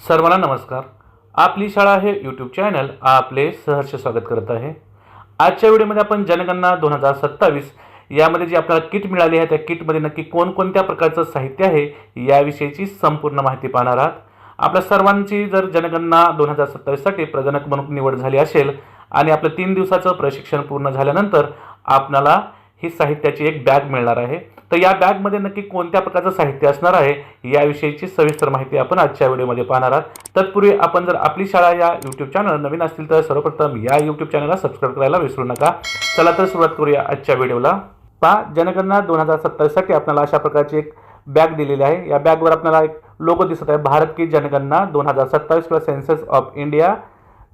सर्वांना नमस्कार। आपली शाळा हे यूट्यूब चॅनल आपले सहर्ष स्वागत करत आहे। आजच्या व्हिडिओमध्ये आपण जनगणना 2027 यामध्ये जी आपल्याला किट मिळाली आहे त्या किटमध्ये नक्की कोणकोणत्या प्रकारचं साहित्य आहे याविषयीची संपूर्ण माहिती पाहणार आहात। आपल्या सर्वांची जर जनगणना 2027 साठी प्रगणक म्हणून निवड झाली असेल आणि आपलं 3 दिवसाचं प्रशिक्षण पूर्ण झाल्यानंतर आपल्याला ही साहित्याची एक बॅग मिळणार आहे। तर या बॅगमध्ये नक्की कोणत्या प्रकारचं साहित्य असणार आहे याविषयीची सविस्तर माहिती आपण आजच्या व्हिडिओमध्ये पाहणार आहोत। तत्पूर्वी आपण जर आपली शाळा या यूट्यूब चॅनल नवीन असतील तर सर्वप्रथम या यूट्यूब चॅनलला सबस्क्राइब करायला विसरू नका। चला तर सुरुवात करूया आजच्या व्हिडिओला। पहा, जनगणना 2027 साठी आपल्याला अशा प्रकारची एक बॅग दिलेली आहे। या बॅगवर आपल्याला एक लोगो दिसत आहे, भारत की जनगणना 2027 किंवा सेन्सस ऑफ इंडिया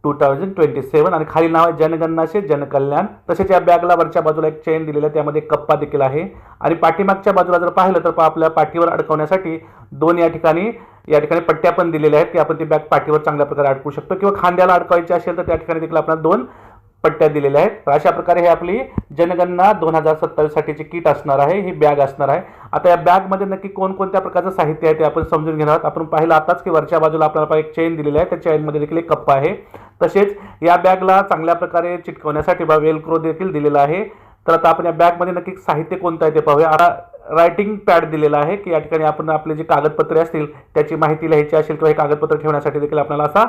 2027 आणि खाली नाव आहे जनगणनाचे जनकल्याण। तसेच या बॅगला वरच्या बाजूला एक चेन दिलेला आहे, त्यामध्ये कप्पा देखील आहे आणि पाठीमागच्या बाजूला जर पाहिलं तर आपल्या पाठीवर अडकवण्यासाठी दोन या ठिकाणी पट्ट्या पण दिलेल्या आहेत की आपण ती बॅग पाठीवर चांगल्या प्रकारे अडकवू शकतो किंवा खांद्याला अडकवायची असेल तर त्या ठिकाणी देखील आपल्याला दोन पट्ट्या दिलेल्या आहेत। तर अशा प्रकारे हे आपली जनगणना 2027 साठीची किट असणार आहे, ही बॅग असणार आहे। आता या बॅगमध्ये नक्की कोणकोणत्या प्रकारचं साहित्य आहे ते आपण समजून घेणार आहोत। आपण पाहिलं आताच की वरच्या बाजूला आपल्याला एक चेन दिलेली आहे, त्या चेनमध्ये देखील एक कप्पा आहे। तसेच या बॅगला चांगल्या प्रकारे चिटकवण्यासाठी वेलक्रो देखील दिलेला आहे। तर आता आपण या बॅगमध्ये नक्की साहित्य कोणतं आहे ते पाहूया। आता रायटिंग पॅड दिलेला आहे की या ठिकाणी आपण आपले जे कागदपत्रे असतील त्याची माहिती लिहायची असेल किंवा हे कागदपत्र ठेवण्यासाठी देखील आपल्याला असा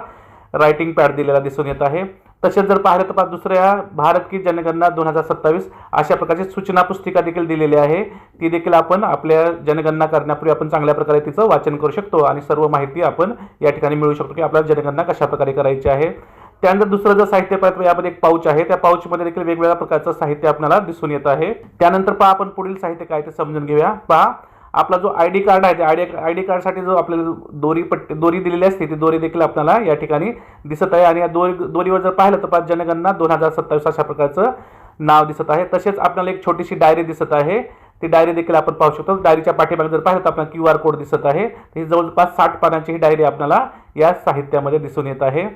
रायटिंग पॅड दिलेला दिसून येत आहे। तसेच जर पाहिलं तर दुसऱ्या भारत की जनगणना 2027 अशा प्रकारची सूचना पुस्तिका देखील दिलेली आहे। ती देखील आपण आपल्या जनगणना करण्यापूर्वी आपण चांगल्या प्रकारे तिचं वाचन करू शकतो आणि सर्व माहिती आपण या ठिकाणी मिळवू शकतो की आपल्याला जनगणना कशा प्रकारे करायची आहे। त्यानंतर दुसरं जर साहित्य पाहतो यामध्ये एक पाऊच आहे, त्या पाऊचमध्ये देखील वेगवेगळ्या प्रकारचं साहित्य आपल्याला दिसून येत आहे। त्यानंतर पहा आपण पुढील साहित्य काय ते समजून घेऊया। पहा, आपला जो आयडी कार्ड आहे त्या आयडी कार्डसाठी जो आपल्याला दोरी दिलेली असते ती दोरी देखील आपल्याला या ठिकाणी दिसत आहे आणि या दोरीवर जर पाहिलं तर जनगणना 2027 अशा प्रकारचं नाव दिसत आहे। तसेच आपल्याला एक छोटीशी डायरी दिसत आहे, ती डायरी देखील आपण पाहू शकतो। डायरीच्या पाठीमागे जर पाहिलं तर आपल्याला QR कोड दिसत आहे। ही जवळपास 60 पानांची ही डायरी आपल्याला या साहित्यामध्ये दिसून येत आहे।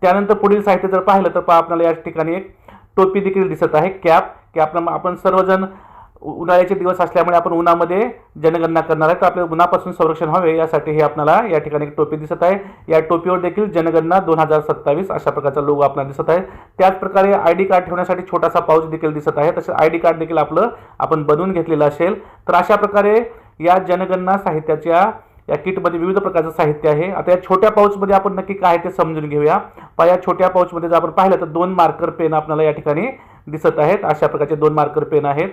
त्यानंतर पुढील साहित्य जर पाहिलं तर आपल्याला या ठिकाणी एक टोपी देखील दिसत आहे, कॅप, की आपण सर्वजण उन्हाळ्याचे दिवस असल्यामुळे आपण उन्हामध्ये जनगणना करणार आहे, तर आपल्या उन्हापासून संरक्षण व्हावे यासाठी हे आपल्याला या ठिकाणी एक टोपी दिसत आहे। या टोपीवर देखील जनगणना 2027 अशा प्रकारचा लोगो आपल्याला दिसत आहे। त्याच प्रकारे आयडी कार्ड ठेवण्यासाठी छोटासा पाऊच देखील दिसत आहे। तसेच आयडी कार्ड देखील आपण बनवून घेतलेलं असेल। तर अशा प्रकारे या जनगणना साहित्याच्या या किटमध्ये विविध प्रकारचं साहित्य आहे। आता या छोट्या पाऊचमध्ये आपण नक्की काय ते समजून घेऊया। या छोट्या पाऊचमध्ये जर आपण पाहिलं तर 2 मार्कर पेन आपल्याला या ठिकाणी दिसत आहेत। अशा प्रकारचे 2 मार्कर पेन आहेत।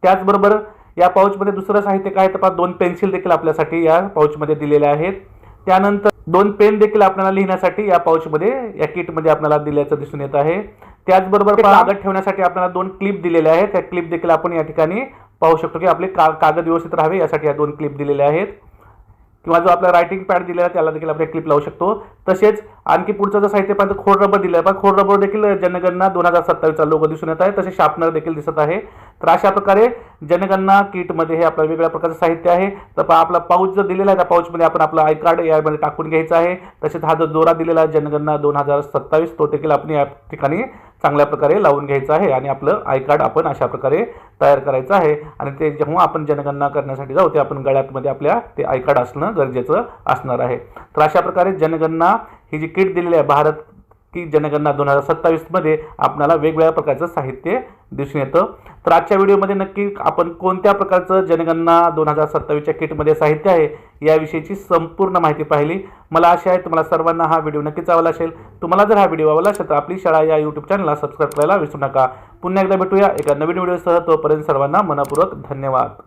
त्याचबरोबर या पाऊचमध्ये दुसरं साहित्य काय तर 2 पेन्सिल देखील आपल्यासाठी या पाऊचमध्ये दिलेल्या आहेत। त्यानंतर 2 पेन देखील आपल्याला लिहिण्यासाठी या पाऊचमध्ये या किटमध्ये आपल्याला दिल्याचं दिसून येत आहे। त्याचबरोबर कागद ठेवण्यासाठी आपल्याला 2 क्लिप दिलेल्या आहेत, त्या क्लिप देखील आपण या ठिकाणी पाहू शकतो की आपले कागद व्यवस्थित राहावे यासाठी या 2 क्लिप दिलेल्या आहेत। किंवा जो आपला रायटिंग पॅड दिलेला आहे त्याला देखील आपण क्लिप लावू शकतो। तसेच आणखी पुढचं जर साहित्य पाहिजे खोड रबर दिलं आहे, खोड रबर देखील जनगणना 2027 चा लोगो दिसून येत आहे। तसे शार्पनर देखील दिसत आहे। तर अशा प्रकारे जनगणना किटमध्ये हे आपल्या वेगवेगळ्या प्रकारचं साहित्य आहे। तर आपला पाऊच जर दिलेला आहे त्या पाऊचमध्ये आपण आपला आय कार्ड यामध्ये टाकून घ्यायचा आहे। तसेच हा जो दोरा दिलेला आहे जनगणना 2027 तो देखील आपण या ठिकाणी चांगल्या प्रकारे लावून घ्यायचा आहे आणि आपलं आय कार्ड आपण अशा प्रकारे तयार करायचं आहे आणि ते जेव्हा आपण जनगणना करण्यासाठी जाऊ ते आपण गळ्यामध्ये आपल्या ते आय कार्ड असणं गरजेचं असणार आहे। तर अशा प्रकारे जनगणना ही जी किट दिलेली आहे भारत की जनगणना 2027 मध्ये आपल्याला वेगवेगळ्या प्रकारचं साहित्य दिसून येतं। तर आजच्या व्हिडिओमध्ये नक्की आपण कोणत्या प्रकारचं जनगणना 2027 च्या किटमध्ये साहित्य आहे याविषयीची संपूर्ण माहिती पाहिली। मला आशा आहे तुम्हाला सर्वांना हा व्हिडिओ नक्कीच आवडला असेल। तुम्हाला जर हा व्हिडिओ आवडला असेल तर आपली शाळा या यूट्यूब चॅनलला सबस्क्राइब करायला विसरू नका। पुन्हा एकदा भेटूया एका नवीन व्हिडिओसह, तोपर्यंत सर्वांना मनपूर्वक धन्यवाद।